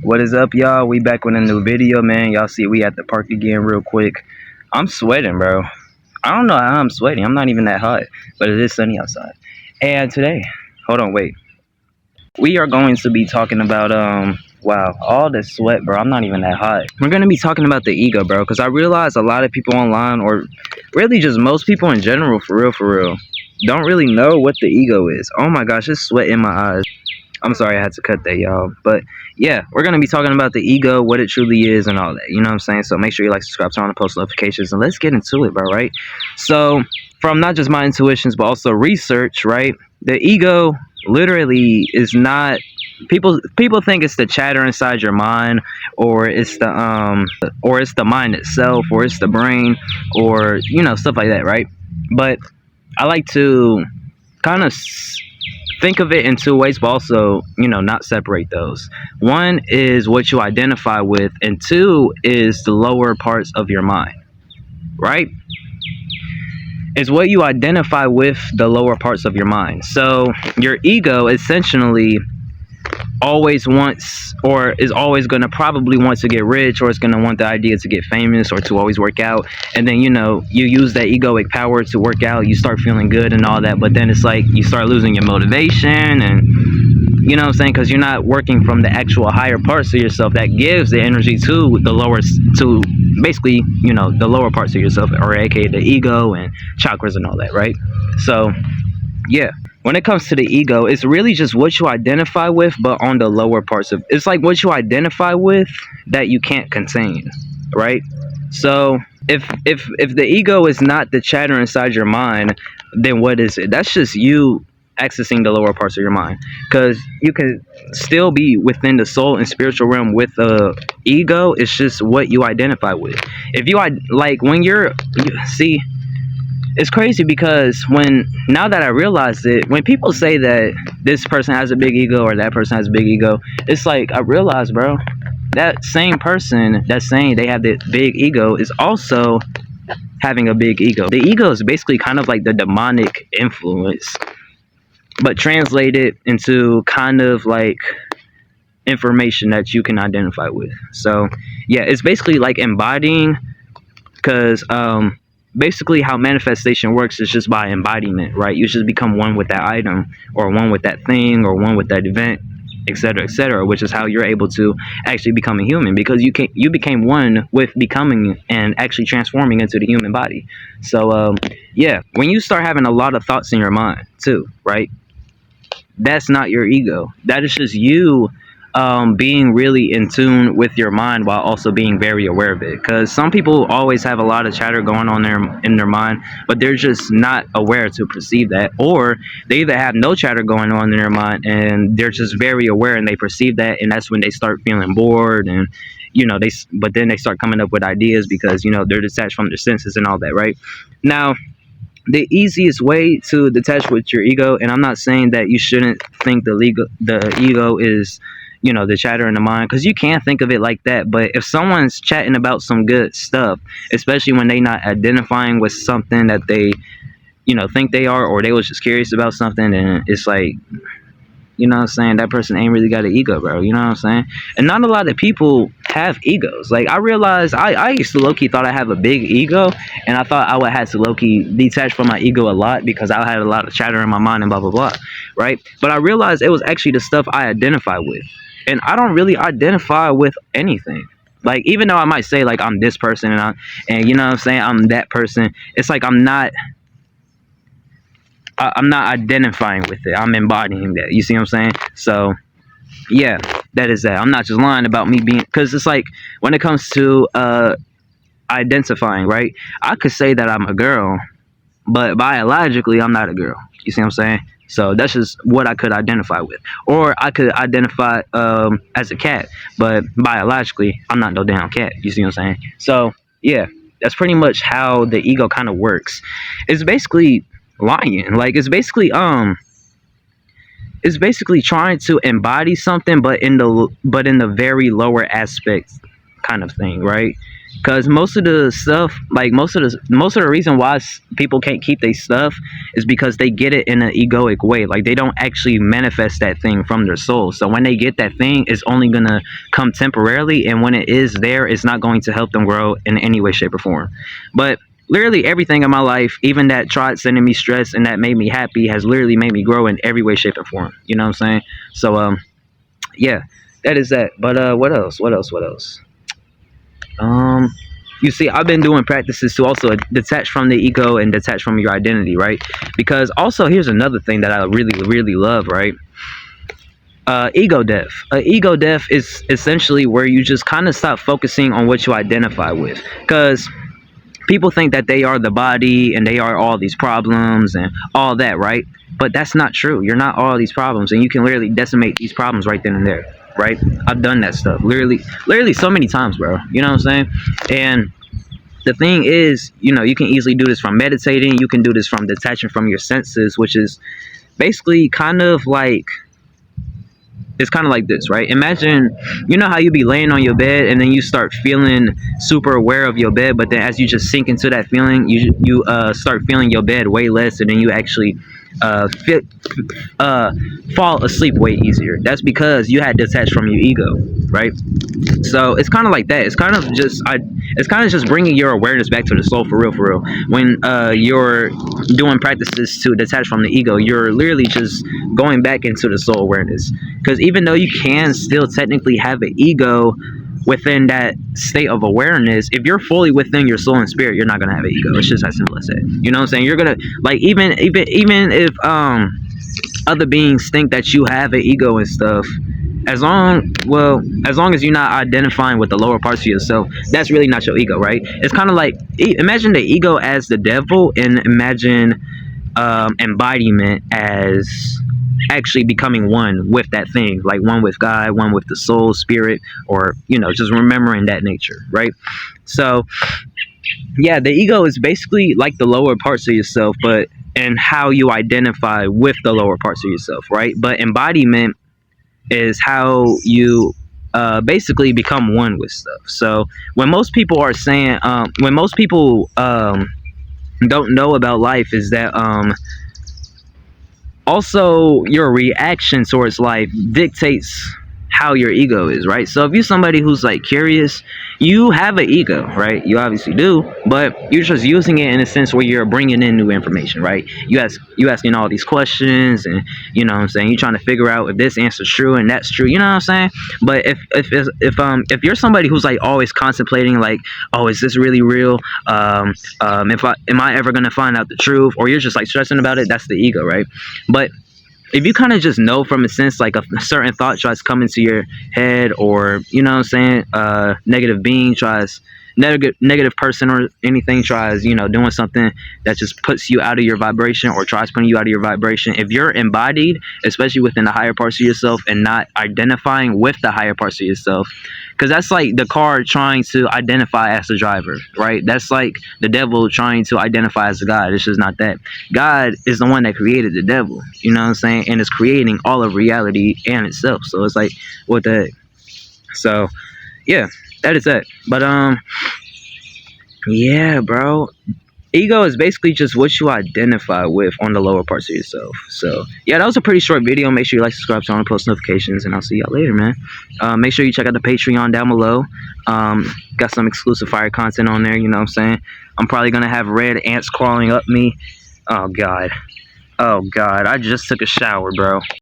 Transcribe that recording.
What is up, y'all? We back with a new video, man. Y'all see we at the park again real quick. I'm sweating, bro. I don't know how I'm sweating. I'm not even that hot, but it is sunny outside. And today, hold on, wait. We are going to be talking about, wow, all this sweat, bro. I'm not even that hot. We're going to be talking about the ego, bro, because I realize a lot of people online, or really just most people in general, for real, don't really know what the ego is. Oh my gosh, it's sweat in my eyes. I'm sorry I had to cut that, y'all. But yeah, we're going to be talking about the ego, what it truly is, and all that. You know what I'm saying? So make sure you like, subscribe, turn on the post notifications, and let's get into it, bro, right? So from not just my intuitions, but also research, right? The ego literally is not... People think it's the chatter inside your mind, or it's the mind itself, or it's the brain, or, you know, stuff like that, right? But I like to kind of think of it in two ways, but also, you know, not separate those. One is what you identify with, and two is the lower parts of your mind, right? It's what you identify with, the lower parts of your mind. So your ego essentially always wants, or is always going to probably want to get rich, or it's going to want the idea to get famous, or to always work out. And then, you know, you use that egoic power to work out, you start feeling good and all that, but then it's like you start losing your motivation, and you know what I'm saying, because you're not working from the actual higher parts of yourself that gives the energy to the lower, to basically, you know, the lower parts of yourself, or aka the ego and chakras and all that, right? So yeah, when it comes to the ego, it's really just what you identify with, but on the lower parts of it's like what you identify with that you can't contain, right? So if the ego is not the chatter inside your mind, then what is it? That's just you accessing the lower parts of your mind, because you can still be within the soul and spiritual realm with the ego. It's just what you identify with. If you like when you see, it's crazy because now that I realize it, when people say that this person has a big ego or that person has a big ego, it's like I realize, bro, that same person that's saying they have the big ego is also having a big ego. The ego is basically kind of like the demonic influence, but translated into kind of like information that you can identify with. So yeah, it's basically like embodying, because basically how manifestation works is just by embodiment, right? You just become one with that item, or one with that thing, or one with that event, etc., which is how you're able to actually become a human, because you became one with becoming and actually transforming into the human body. So yeah, when you start having a lot of thoughts in your mind too, right, that's not your ego. That is just you being really in tune with your mind, while also being very aware of it. Because some people always have a lot of chatter going on in their mind, but they're just not aware to perceive that, or they either have no chatter going on in their mind and they're just very aware and they perceive that, and that's when they start feeling bored, and you know, but then they start coming up with ideas because, you know, they're detached from their senses and all that, right? Now, the easiest way to detach with your ego, and I'm not saying that you shouldn't think the ego is, you know, the chatter in the mind, because you can think of it like that. But if someone's chatting about some good stuff, especially when they not identifying with something that they, you know, think they are, or they was just curious about something, and it's like, you know what I'm saying, that person ain't really got an ego, bro. You know what I'm saying? And not a lot of people have egos. Like, I realized I used to low-key thought I have a big ego, and I thought I would have to low-key detach from my ego a lot because I had a lot of chatter in my mind and blah blah blah, right? But I realized it was actually the stuff I identify with, and I don't really identify with anything. Like, even though I might say like I'm this person, and you know what I'm saying, I'm that person, it's like I'm not identifying with it. I'm embodying that. You see what I'm saying? So yeah, that is that. I'm not just lying about me being, because it's like when it comes to identifying, right? I could say that I'm a girl, but biologically I'm not a girl. You see what I'm saying? So that's just what I could identify with. Or I could identify as a cat, but biologically I'm not no damn cat. You see what I'm saying? So yeah, that's pretty much how the ego kind of works. It's basically lying. Like, it's basically trying to embody something, but in the very lower aspect kind of thing, right? Because most of the stuff, like most of the reason why people can't keep their stuff is because they get it in an egoic way. Like they don't actually manifest that thing from their soul. So when they get that thing, it's only gonna come temporarily, and when it is there, it's not going to help them grow in any way, shape, or form. But literally everything in my life, even that tried sending me stress and that made me happy, has literally made me grow in every way, shape, and form. You know what I'm saying? So yeah, that is that. But what else? What else? What else? Um, you see, I've been doing practices to also detach from the ego and detach from your identity, right? Because also, here's another thing that I really, really love, right? Ego death. Ego death is essentially where you just kind of stop focusing on what you identify with. Because people think that they are the body and they are all these problems and all that, right? But that's not true. You're not all these problems, and you can literally decimate these problems right then and there, right? I've done that stuff literally so many times, bro. You know what I'm saying? And the thing is, you can easily do this from meditating. You can do this from detaching from your senses, which is basically kind of like, it's kind of like this, right? Imagine, how you be laying on your bed and then you start feeling super aware of your bed, but then as you just sink into that feeling, you start feeling your bed way less, and then you actually fit, fall asleep way easier. That's because you had detached from your ego, right? So it's kind of like that. It's kind of just bringing your awareness back to the soul, for real, for real. When you're doing practices to detach from the ego, you're literally just going back into the soul awareness. Because even though you can still technically have an ego within that state of awareness, if you're fully within your soul and spirit, you're not gonna have an ego. It's just as simple as that. You know what I'm saying? You're gonna, like, even if other beings think that you have an ego and stuff, as long as you're not identifying with the lower parts of yourself, that's really not your ego, right? It's kind of like, imagine the ego as the devil, and imagine embodiment as actually becoming one with that thing, like one with God, one with the soul, spirit, or just remembering that nature, right? So yeah, the ego is basically like the lower parts of yourself, but and how you identify with the lower parts of yourself, right? But embodiment is how you basically become one with stuff. So when most people are saying, when most people don't know about life, is that also your reaction towards life dictates how your ego is, right? So if you're somebody who's like curious, you have an ego, right? You obviously do, but you're just using it in a sense where you're bringing in new information, right? You asking all these questions, and what I'm saying, you're trying to figure out if this answer's true and that's true, you know what I'm saying? But if you're somebody who's like always contemplating, like, oh, is this really real? If am I ever gonna find out the truth? Or you're just like stressing about it, that's the ego, right? But if you kind of just know from a sense, like a certain thought tries to come into your head, or what I'm saying, negative being tries, negative person or anything tries, doing something that just puts you out of your vibration, or tries putting you out of your vibration. If you're embodied, especially within the higher parts of yourself, and not identifying with the higher parts of yourself, because that's like the car trying to identify as the driver, right? That's like the devil trying to identify as a God. It's just not that. God is the one that created the devil, you know what I'm saying, and is creating all of reality and itself. So it's like, what the heck? So yeah, that is that. But yeah, bro, ego is basically just what you identify with on the lower parts of yourself. So yeah, that was a pretty short video. Make sure you like, subscribe, turn on post notifications, and I'll see y'all later, man. Make sure you check out the Patreon down below. Got some exclusive fire content on there, you know what I'm saying? I'm probably gonna have red ants crawling up me. Oh god, I just took a shower, bro.